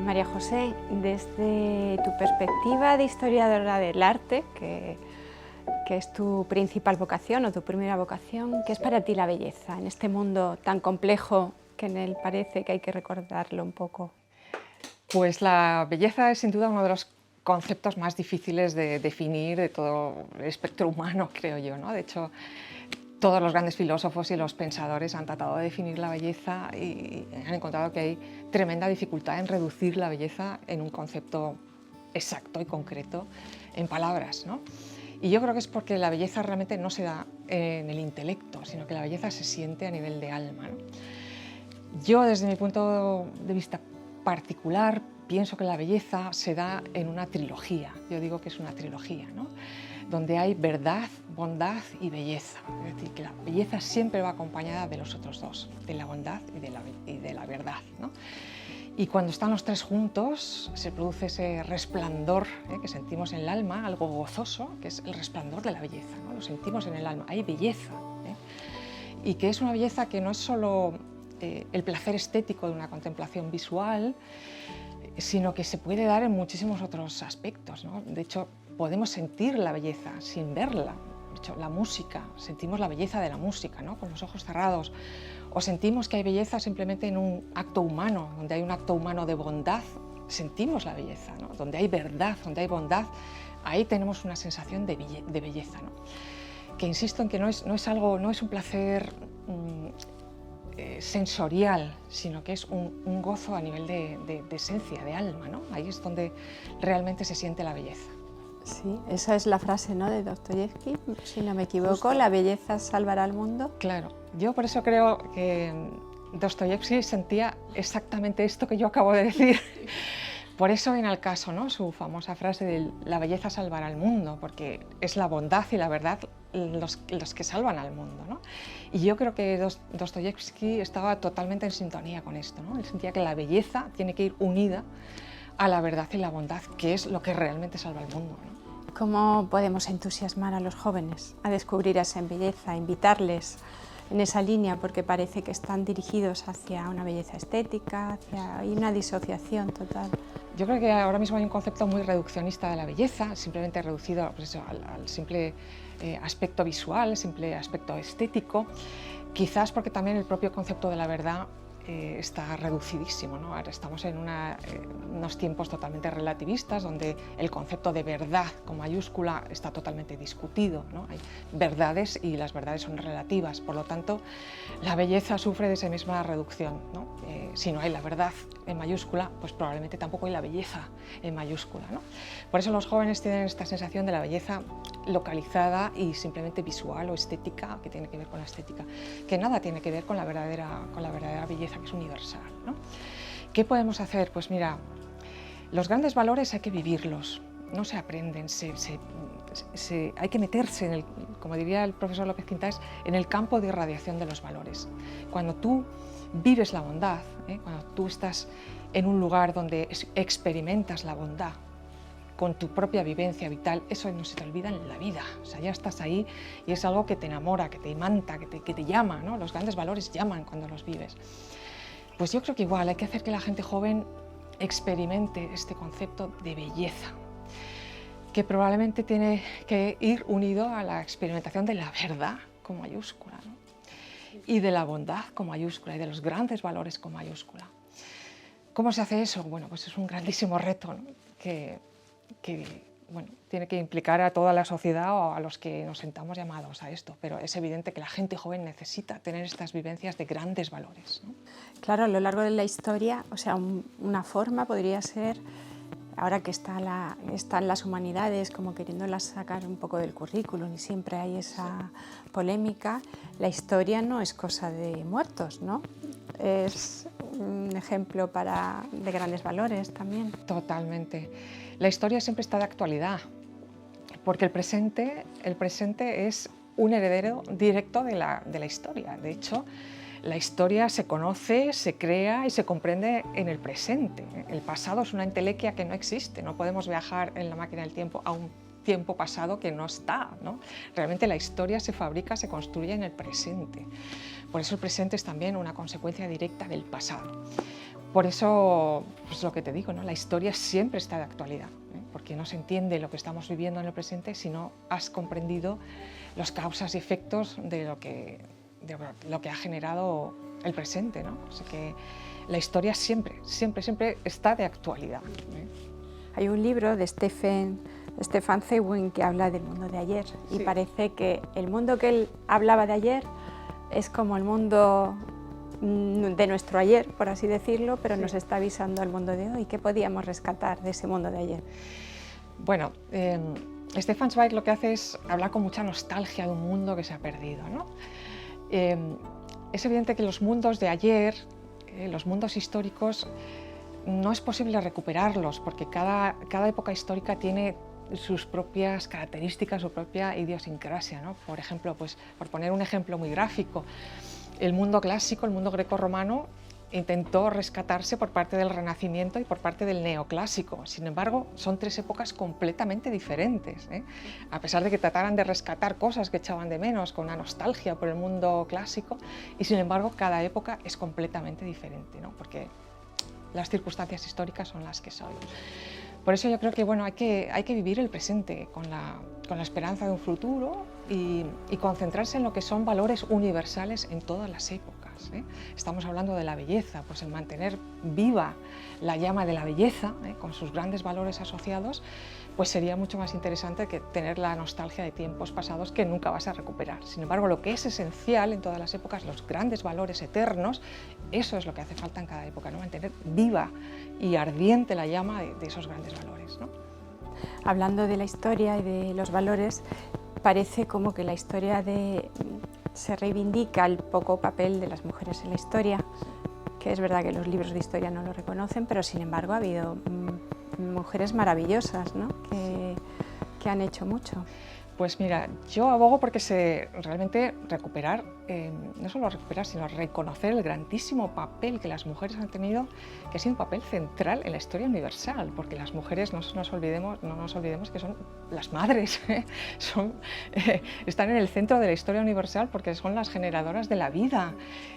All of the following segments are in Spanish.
María José, desde tu perspectiva de historiadora del arte, que es tu principal vocación o tu primera vocación, ¿qué es para ti la belleza en este mundo tan complejo que en él parece que hay que recordarlo un poco? Pues la belleza es sin duda uno de los conceptos más difíciles de definir de todo el espectro humano, creo yo, ¿no? De hecho, todos los grandes filósofos y los pensadores han tratado de definir la belleza y han encontrado que hay tremenda dificultad en reducir la belleza en un concepto exacto y concreto en palabras, ¿no? Y yo creo que es porque la belleza realmente no se da en el intelecto, sino que la belleza se siente a nivel de alma, ¿no? Yo, desde mi punto de vista particular, pienso que la belleza se da en una trilogía. Yo digo que es una trilogía, ¿no? Donde hay verdad, bondad y belleza. Es decir, que la belleza siempre va acompañada de los otros dos, de la bondad y de la verdad, ¿no? Y cuando están los tres juntos, se produce ese resplandor que sentimos en el alma, algo gozoso, que es el resplandor de la belleza, ¿no? Lo sentimos en el alma, hay belleza. Y que es una belleza que no es solo el placer estético de una contemplación visual, sino que se puede dar en muchísimos otros aspectos, ¿no? De hecho, podemos sentir la belleza sin verla. De hecho, la música, sentimos la belleza de la música, ¿no? Con los ojos cerrados. O sentimos que hay belleza simplemente en un acto humano, donde hay un acto humano de bondad, sentimos la belleza, ¿no? Donde hay verdad, donde hay bondad, ahí tenemos una sensación de belleza, ¿no? Que insisto en que no es un placer sensorial, sino que es un gozo a nivel de esencia, de alma, ¿no? Ahí es donde realmente se siente la belleza. Sí, esa es la frase, ¿no?, de Dostoyevsky, si no me equivoco. Justo. La belleza salvará al mundo. Claro, yo por eso creo que Dostoyevsky sentía exactamente esto que yo acabo de decir. Por eso viene al caso, ¿no?, su famosa frase de la belleza salvará al mundo, porque es la bondad y la verdad los que salvan al mundo, ¿no? Y yo creo que Dostoyevsky estaba totalmente en sintonía con esto, ¿no? Él sentía que la belleza tiene que ir unida a la verdad y la bondad, que es lo que realmente salva al mundo, ¿no? ¿Cómo podemos entusiasmar a los jóvenes a descubrir esa belleza, a invitarles en esa línea, porque parece que están dirigidos hacia una belleza estética, hay una disociación total? Yo creo que ahora mismo hay un concepto muy reduccionista de la belleza, simplemente reducido pues eso, al simple aspecto visual, al simple aspecto estético, quizás porque también el propio concepto de la verdad está reducidísimo, ¿no? Ahora estamos en unos tiempos totalmente relativistas, donde el concepto de verdad con mayúscula está totalmente discutido, ¿no? Hay verdades y las verdades son relativas, por lo tanto, la belleza sufre de esa misma reducción, ¿no? Si no hay la verdad en mayúscula, pues probablemente tampoco hay la belleza en mayúscula, ¿no? Por eso los jóvenes tienen esta sensación de la belleza localizada y simplemente visual o estética, que tiene que ver con la estética, que nada tiene que ver con la verdadera belleza, que es universal, ¿no? ¿Qué podemos hacer? Pues mira, los grandes valores hay que vivirlos, no se aprenden, hay que meterse en el, como diría el profesor López Quintaes, en el campo de irradiación de los valores. Cuando tú vives la bondad, cuando tú estás en un lugar donde experimentas la bondad con tu propia vivencia vital, eso no se te olvida en la vida. O sea, ya estás ahí y es algo que te enamora, que te imanta, que te llama, ¿no? Los grandes valores llaman cuando los vives. Pues yo creo que igual hay que hacer que la gente joven experimente este concepto de belleza, que probablemente tiene que ir unido a la experimentación de la verdad con mayúscula, ¿no? Y de la bondad con mayúscula y de los grandes valores con mayúscula. ¿Cómo se hace eso? Bueno, pues es un grandísimo reto, ¿no? que bueno, tiene que implicar a toda la sociedad o a los que nos sentamos llamados a esto, pero es evidente que la gente joven necesita tener estas vivencias de grandes valores, ¿no? Claro, a lo largo de la historia, o sea, una forma podría ser, ahora que están las humanidades como queriéndolas sacar un poco del currículum y siempre hay esa polémica, la historia no es cosa de muertos, ¿no? Es un ejemplo de grandes valores también. Totalmente. La historia siempre está de actualidad, porque el presente es un heredero directo de la historia. De hecho, la historia se conoce, se crea y se comprende en el presente. El pasado es una entelequia que no existe, no podemos viajar en la máquina del tiempo a un tiempo pasado que no está, ¿no? Realmente la historia se fabrica, se construye en el presente. Por eso el presente es también una consecuencia directa del pasado. Por eso, pues lo que te digo, ¿no? La historia siempre está de actualidad, ¿eh? Porque no se entiende lo que estamos viviendo en el presente si no has comprendido las causas y efectos de lo que ha generado el presente, ¿no? O sea que la historia siempre está de actualidad, ¿eh? Hay un libro de Stefan Zweig que habla del mundo de ayer y parece que el mundo que él hablaba de ayer es como el mundo de nuestro ayer, por así decirlo, pero nos está avisando al mundo de hoy. ¿Qué podíamos rescatar de ese mundo de ayer? Bueno, Stefan Zweig lo que hace es hablar con mucha nostalgia de un mundo que se ha perdido, ¿no? Es evidente que los mundos de ayer, los mundos históricos, no es posible recuperarlos porque cada época histórica tiene sus propias características, su propia idiosincrasia, ¿no? Por ejemplo, pues, por poner un ejemplo muy gráfico, el mundo clásico, el mundo grecorromano, intentó rescatarse por parte del Renacimiento y por parte del Neoclásico. Sin embargo, son tres épocas completamente diferentes, ¿eh? A pesar de que trataran de rescatar cosas que echaban de menos, con una nostalgia por el mundo clásico, y sin embargo cada época es completamente diferente, ¿no? Porque las circunstancias históricas son las que son. Por eso yo creo que bueno, hay que vivir el presente con la esperanza de un futuro y concentrarse en lo que son valores universales en todas las épocas, ¿eh? Estamos hablando de la belleza, pues en mantener viva la llama de la belleza, ¿eh? Con sus grandes valores asociados, pues sería mucho más interesante que tener la nostalgia de tiempos pasados que nunca vas a recuperar. Sin embargo, lo que es esencial en todas las épocas, los grandes valores eternos, eso es lo que hace falta en cada época, ¿no? Mantener viva y ardiente la llama de esos grandes valores, ¿no? Hablando de la historia y de los valores, parece como que la historia se reivindica el poco papel de las mujeres en la historia, que es verdad que los libros de historia no lo reconocen, pero sin embargo ha habido mujeres maravillosas, ¿no? que han hecho mucho. Pues mira, yo abogo porque realmente recuperar, no solo recuperar, sino reconocer el grandísimo papel que las mujeres han tenido, que ha sido un papel central en la historia universal, porque las mujeres, no nos olvidemos que son las madres, ¿eh? Están en el centro de la historia universal porque son las generadoras de la vida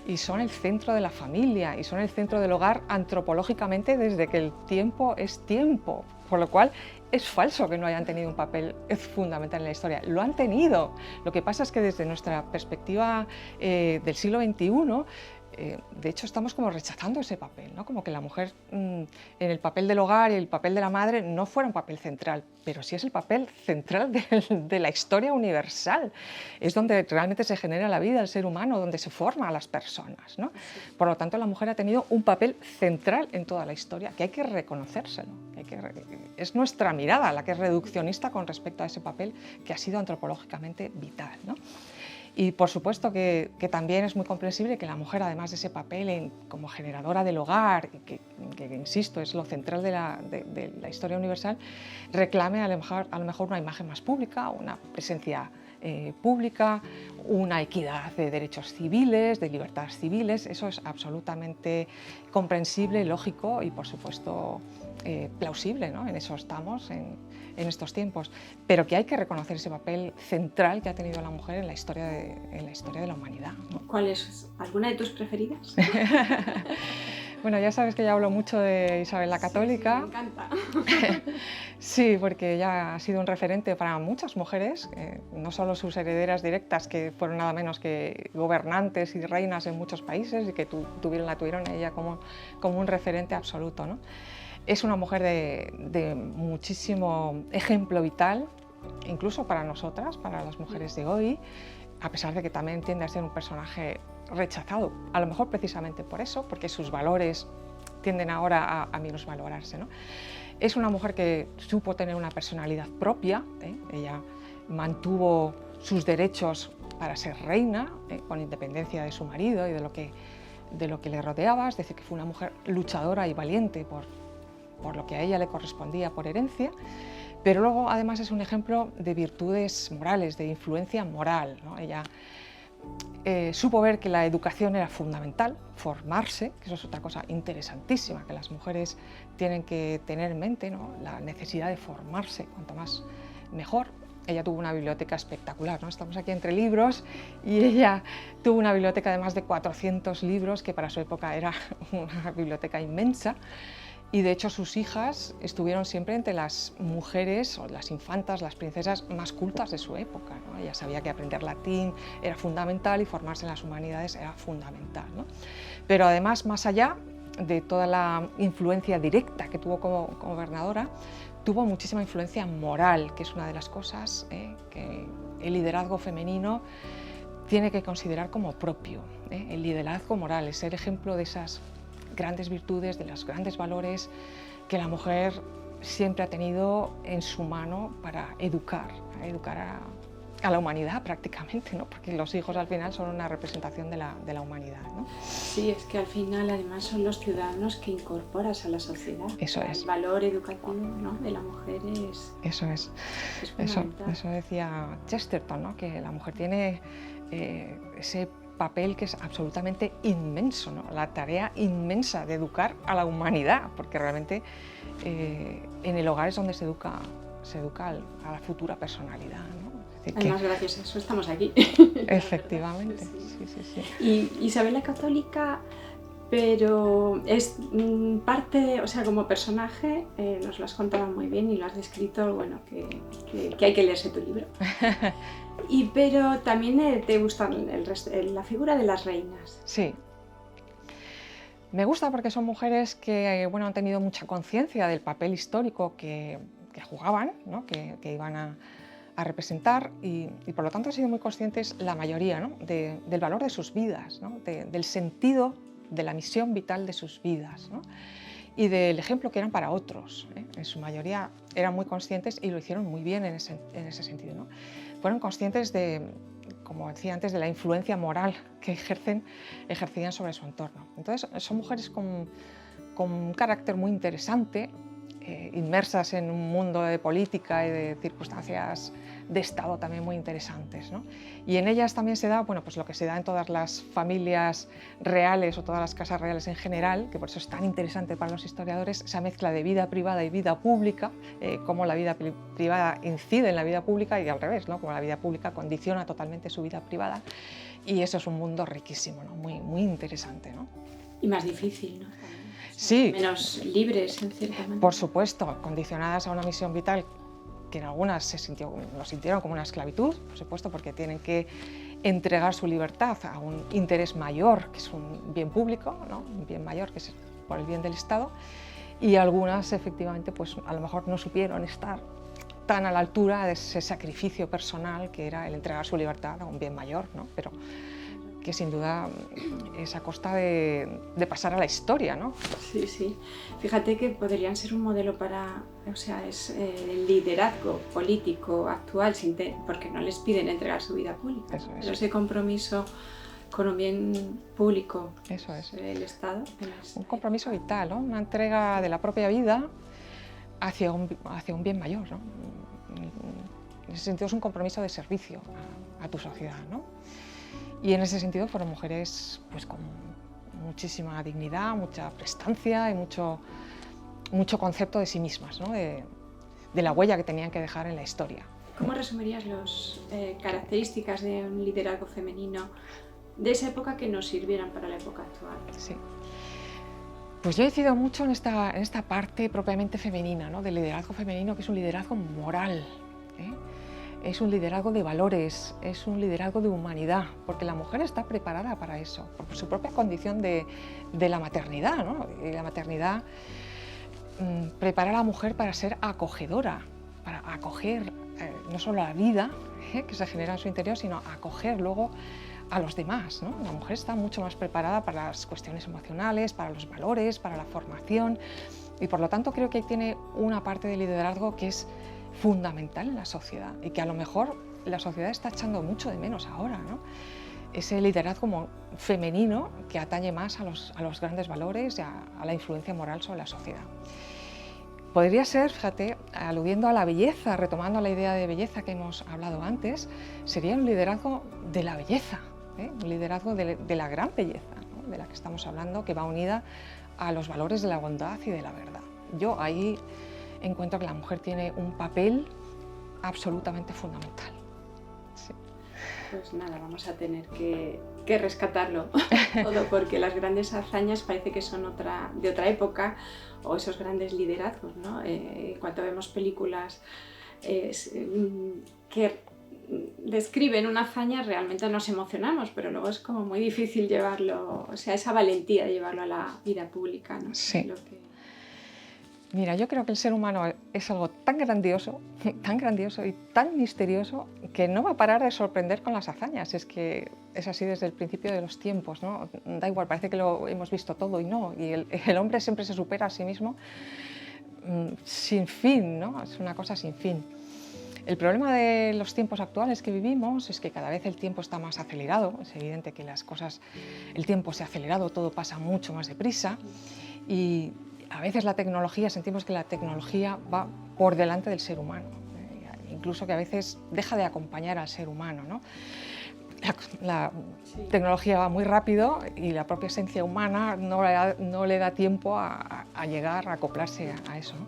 y son el centro de la familia y son el centro del hogar antropológicamente desde que el tiempo es tiempo, por lo cual es falso que no hayan tenido un papel fundamental en la historia. Lo han tenido. Lo que pasa es que desde nuestra perspectiva del siglo XXI, de hecho estamos como rechazando ese papel, ¿no? Como que la mujer en el papel del hogar y el papel de la madre no fuera un papel central, pero sí es el papel central de la historia universal. Es donde realmente se genera la vida, el ser humano, donde se forma a las personas, ¿no? Por lo tanto, la mujer ha tenido un papel central en toda la historia, que hay que reconocérselo. Es nuestra mirada la que es reduccionista con respecto a ese papel que ha sido antropológicamente vital, ¿no? Y por supuesto que también es muy comprensible que la mujer, además de ese papel como generadora del hogar, que insisto, es lo central de la historia universal, reclame a lo mejor una imagen más pública, una presencia pública, una equidad de derechos civiles, de libertades civiles. Eso es absolutamente comprensible, lógico y, por supuesto, plausible, ¿no? En eso estamos en estos tiempos, pero que hay que reconocer ese papel central que ha tenido la mujer en la historia de la humanidad, ¿no? ¿Cuál es alguna de tus preferidas? Bueno, ya sabes que yo hablo mucho de Isabel la Católica. Sí, me encanta. Sí, porque ella ha sido un referente para muchas mujeres, no solo sus herederas directas, que fueron nada menos que gobernantes y reinas en muchos países y que la tuvieron a ella como un referente absoluto, ¿no? Es una mujer de muchísimo ejemplo vital, incluso para nosotras, para las mujeres de hoy, a pesar de que también tiende a ser un personaje rechazado, a lo mejor precisamente por eso, porque sus valores tienden ahora a minusvalorarse, ¿no? Es una mujer que supo tener una personalidad propia, ¿eh? Ella mantuvo sus derechos para ser reina, con independencia de su marido y de lo que le rodeaba, es decir, que fue una mujer luchadora y valiente por lo que a ella le correspondía por herencia, pero luego además es un ejemplo de virtudes morales, de influencia moral, ¿no? Ella supo ver que la educación era fundamental, formarse, que eso es otra cosa interesantísima, que las mujeres tienen que tener en mente, ¿no? La necesidad de formarse, cuanto más mejor. ella tuvo una biblioteca espectacular, ¿no? Estamos aquí entre libros y ella tuvo una biblioteca de más de 400 libros, que para su época era una biblioteca inmensa. Y de hecho sus hijas estuvieron siempre entre las mujeres o las infantas, las princesas más cultas de su época, ¿no? Ella sabía que aprender latín era fundamental y formarse en las humanidades era fundamental, ¿no? Pero además, más allá de toda la influencia directa que tuvo como gobernadora, tuvo muchísima influencia moral, que es una de las cosas que el liderazgo femenino tiene que considerar como propio. El liderazgo moral es ser ejemplo de esas grandes virtudes, de los grandes valores que la mujer siempre ha tenido en su mano para educar a la humanidad prácticamente, ¿no? Porque los hijos al final son una representación de la humanidad, ¿no? Sí, es que al final además son los ciudadanos que incorporas a la sociedad. Eso es. El valor educativo, ¿no?, de la mujer es fundamental. Eso decía Chesterton, ¿no? Que la mujer tiene ese papel que es absolutamente inmenso, ¿no? La tarea inmensa de educar a la humanidad, porque realmente en el hogar es donde se educa a la futura personalidad, ¿no? Es decir, además, gracias a eso estamos aquí. Efectivamente, sí. Y Isabel la Católica, pero es parte, o sea, como personaje, nos lo has contado muy bien y lo has descrito, bueno, que hay que leerse tu libro. Pero también te gusta la figura de las reinas. Sí. Me gusta porque son mujeres que, bueno, han tenido mucha conciencia del papel histórico que jugaban, ¿no? que iban a representar y por lo tanto han sido muy conscientes, la mayoría, ¿no? del valor de sus vidas, ¿no? Del sentido de la misión vital de sus vidas, ¿no? Y del ejemplo que eran para otros, ¿eh? En su mayoría eran muy conscientes y lo hicieron muy bien en ese sentido, ¿no? Fueron conscientes de, como decía antes, de la influencia moral que ejercían sobre su entorno. Entonces son mujeres con un carácter muy interesante, inmersas en un mundo de política y de circunstancias de Estado también muy interesantes, ¿no? Y en ellas también se da, bueno, pues lo que se da en todas las familias reales o todas las casas reales en general, que por eso es tan interesante para los historiadores, esa mezcla de vida privada y vida pública, cómo la vida privada incide en la vida pública y al revés, ¿no? Cómo la vida pública condiciona totalmente su vida privada, y eso es un mundo riquísimo, ¿no? Muy interesante, ¿no? Y más difícil, ¿no? Sí. Menos libres, en cierta manera. Por supuesto, condicionadas a una misión vital que en algunas lo sintieron como una esclavitud, por supuesto, porque tienen que entregar su libertad a un interés mayor, que es un bien público, ¿no? Un bien mayor, que es por el bien del Estado, y algunas efectivamente pues a lo mejor no supieron estar tan a la altura de ese sacrificio personal que era el entregar su libertad a un bien mayor, ¿no? Pero que sin duda es a costa de pasar a la historia, ¿no? Sí. Fíjate que podrían ser un modelo para, o sea, es el liderazgo político actual, porque no les piden entregar su vida pública. Eso es. Pero ese compromiso con un bien público. Eso es. El Estado. Un compromiso vital, ¿no? Una entrega de la propia vida hacia un bien mayor, ¿no? En ese sentido es un compromiso de servicio a tu sociedad, ¿no? Y en ese sentido fueron mujeres pues, con muchísima dignidad, mucha prestancia y mucho concepto de sí mismas, ¿no? de la huella que tenían que dejar en la historia. ¿Cómo resumirías las características de un liderazgo femenino de esa época que nos sirvieran para la época actual? Sí. Pues yo he incidido mucho en esta parte propiamente femenina, ¿no? Del liderazgo femenino, que es un liderazgo moral, ¿eh? Es un liderazgo de valores, es un liderazgo de humanidad, porque la mujer está preparada para eso, por su propia condición de la maternidad, ¿no? Y la maternidad prepara a la mujer para ser acogedora, para acoger no solo la vida que se genera en su interior, sino acoger luego a los demás, ¿no? La mujer está mucho más preparada para las cuestiones emocionales, para los valores, para la formación, y por lo tanto creo que tiene una parte del liderazgo que es fundamental en la sociedad y que a lo mejor la sociedad está echando mucho de menos ahora, ¿no? Ese liderazgo femenino que atañe más a los grandes valores y a la influencia moral sobre la sociedad. Podría ser, fíjate, aludiendo a la belleza, retomando la idea de belleza que hemos hablado antes, sería un liderazgo de la belleza, ¿eh? Un liderazgo de la gran belleza, ¿no? De la que estamos hablando, que va unida a los valores de la bondad y de la verdad. Yo ahí encuentro que la mujer tiene un papel absolutamente fundamental. Sí. Pues nada, vamos a tener que rescatarlo todo, porque las grandes hazañas parece que son de otra época, o esos grandes liderazgos, ¿no? Cuando vemos películas que describen una hazaña, realmente nos emocionamos, pero luego es como muy difícil llevarlo, o sea, esa valentía de llevarlo a la vida pública, ¿no? Sí. Mira, yo creo que el ser humano es algo tan grandioso y tan misterioso que no va a parar de sorprender con las hazañas. Es que es así desde el principio de los tiempos, ¿no? Da igual, parece que lo hemos visto todo y no. Y el hombre siempre se supera a sí mismo sin fin, ¿no? Es una cosa sin fin. El problema de los tiempos actuales que vivimos es que cada vez el tiempo está más acelerado. Es evidente que el tiempo se ha acelerado, todo pasa mucho más deprisa y a veces sentimos que la tecnología va por delante del ser humano, incluso que a veces deja de acompañar al ser humano, ¿no? La tecnología va muy rápido y la propia esencia humana no le da tiempo a llegar, a acoplarse a eso, ¿no?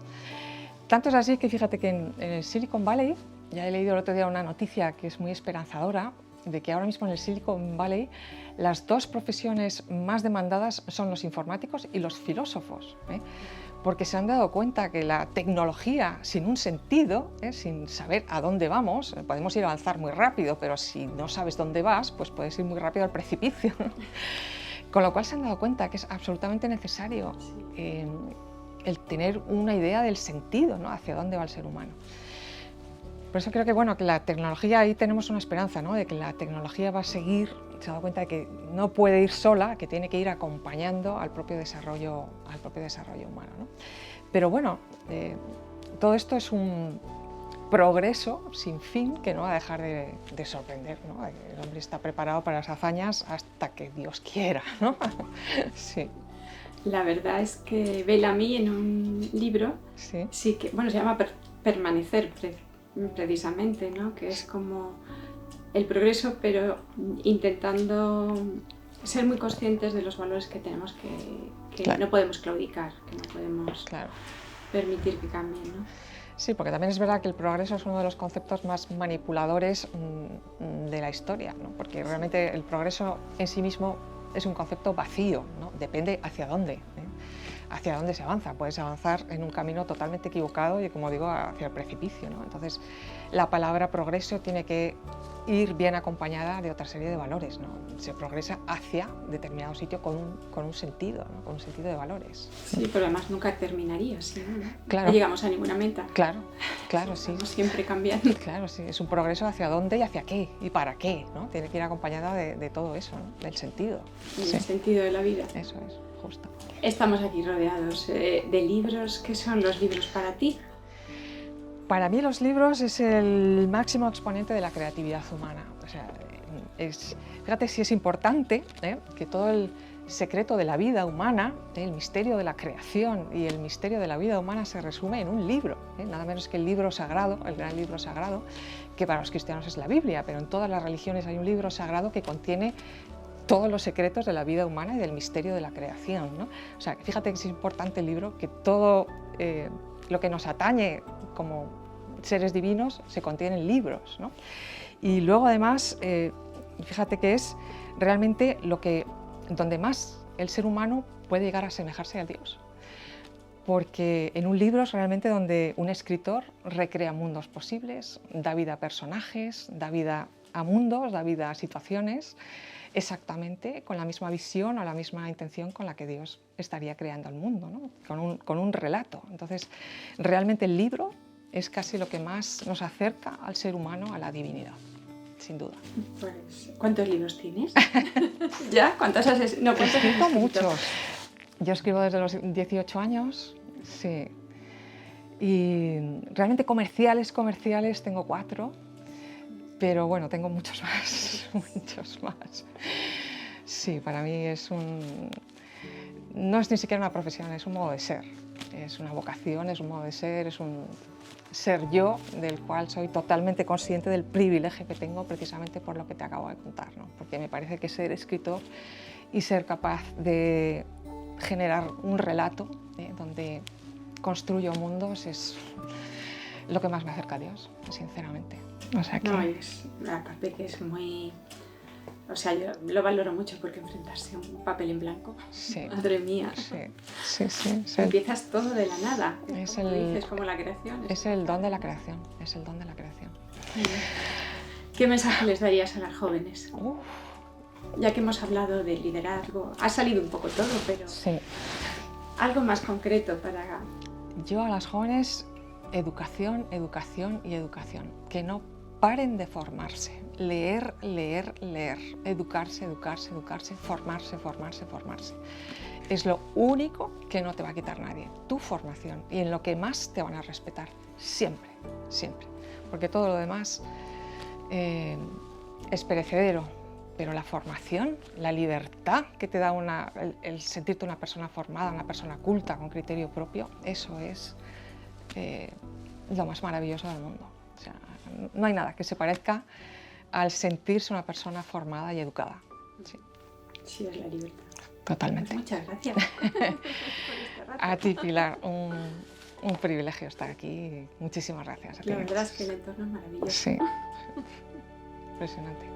Tanto es así que fíjate que en el Silicon Valley, ya he leído el otro día una noticia que es muy esperanzadora, de que ahora mismo en el Silicon Valley las dos profesiones más demandadas son los informáticos y los filósofos, porque se han dado cuenta que la tecnología sin un sentido, sin saber a dónde vamos, podemos ir a avanzar muy rápido, pero si no sabes dónde vas, pues puedes ir muy rápido al precipicio, ¿no? Con lo cual se han dado cuenta que es absolutamente necesario el tener una idea del sentido, ¿no? Hacia dónde va el ser humano. Por eso creo que, bueno, que la tecnología, ahí tenemos una esperanza, ¿no? De que la tecnología va a seguir, se ha dado cuenta de que no puede ir sola, que tiene que ir acompañando al propio desarrollo humano, ¿no? Pero bueno, todo esto es un progreso sin fin que no va a dejar de sorprender, ¿no? El hombre está preparado para las hazañas hasta que Dios quiera, ¿no? Sí. La verdad es que Bellamy en un libro, sí que, bueno, se llama Permanecer, precisamente, ¿no? Que es como el progreso, pero intentando ser muy conscientes de los valores que tenemos, que claro, no podemos claudicar, que no podemos permitir que cambien, ¿no? Sí, porque también es verdad que el progreso es uno de los conceptos más manipuladores de la historia, ¿no? Porque realmente el progreso en sí mismo es un concepto vacío, ¿no? Depende hacia dónde se avanza. Puedes avanzar en un camino totalmente equivocado y, como digo, hacia el precipicio, ¿no? Entonces, la palabra progreso tiene que ir bien acompañada de otra serie de valores, ¿no? Se progresa hacia determinado sitio con un sentido, ¿no? Con un sentido de valores. Sí, pero además nunca terminaría, ¿sí? ¿No? Claro. No llegamos a ninguna meta. Claro, sí. Estamos siempre cambiando. Claro, sí. Es un progreso hacia dónde y hacia qué y para qué, ¿no? Tiene que ir acompañada de todo eso, ¿no? Del sentido. Y el sentido de la vida. Eso es, justo. Estamos aquí rodeados de libros. ¿Qué son los libros para ti? Para mí los libros es el máximo exponente de la creatividad humana. O sea, fíjate si es importante que todo el secreto de la vida humana, el misterio de la creación y el misterio de la vida humana se resume en un libro, nada menos que el libro sagrado, el gran libro sagrado, que para los cristianos es la Biblia, pero en todas las religiones hay un libro sagrado que contiene todos los secretos de la vida humana y del misterio de la creación, ¿no? O sea, fíjate que es importante el libro, que todo lo que nos atañe como seres divinos se contiene en libros, ¿no? Y luego además, fíjate que es realmente donde más el ser humano puede llegar a asemejarse a Dios. Porque en un libro es realmente donde un escritor recrea mundos posibles, da vida a personajes, da vida a mundos, da vida a situaciones, exactamente con la misma visión o la misma intención con la que Dios estaría creando el mundo, ¿no? Con un relato. Entonces, realmente el libro es casi lo que más nos acerca al ser humano, a la divinidad, sin duda. Pues, ¿cuántos libros tienes? ¿Ya? ¿Cuántos has escrito? No, he escrito muchos. Yo escribo desde los 18 años, sí. Y realmente comerciales tengo 4. Pero bueno, tengo muchos más. Sí, para mí no es ni siquiera una profesión, es un modo de ser. Es una vocación, es un modo de ser, es un ser yo del cual soy totalmente consciente del privilegio que tengo precisamente por lo que te acabo de contar, ¿no? Porque me parece que ser escritor y ser capaz de generar un relato donde construyo mundos lo que más me acerca a Dios, sinceramente. O sea que... No, es, aparte que es muy... O sea, yo lo valoro mucho porque enfrentarse a un papel en blanco, Sí. madre mía, Sí. empiezas todo de la nada, Es como el- dices, como la creación. Es el don de la creación, es el don de la creación. ¿Qué mensaje les darías a las jóvenes? Uf, Ya que hemos hablado de liderazgo, ha salido un poco todo, pero sí. algo más concreto para... Yo a las jóvenes, educación, educación y educación. Que no paren de formarse. Leer, leer, leer. Educarse, educarse, educarse. Formarse, formarse, formarse. Es lo único que no te va a quitar nadie. Tu formación. Y en lo que más te van a respetar. Siempre, siempre. Porque todo lo demás es perecedero. Pero la formación, la libertad que te da el sentirte una persona formada, una persona culta, con criterio propio, eso es lo más maravilloso del mundo. O sea, no hay nada que se parezca al sentirse una persona formada y educada. Sí, Sí, es la libertad. totalmente. Pues muchas gracias por este rato. A ti, Pilar, un privilegio estar aquí. Muchísimas gracias. A ti. La verdad es que el entorno es maravilloso. Sí, impresionante.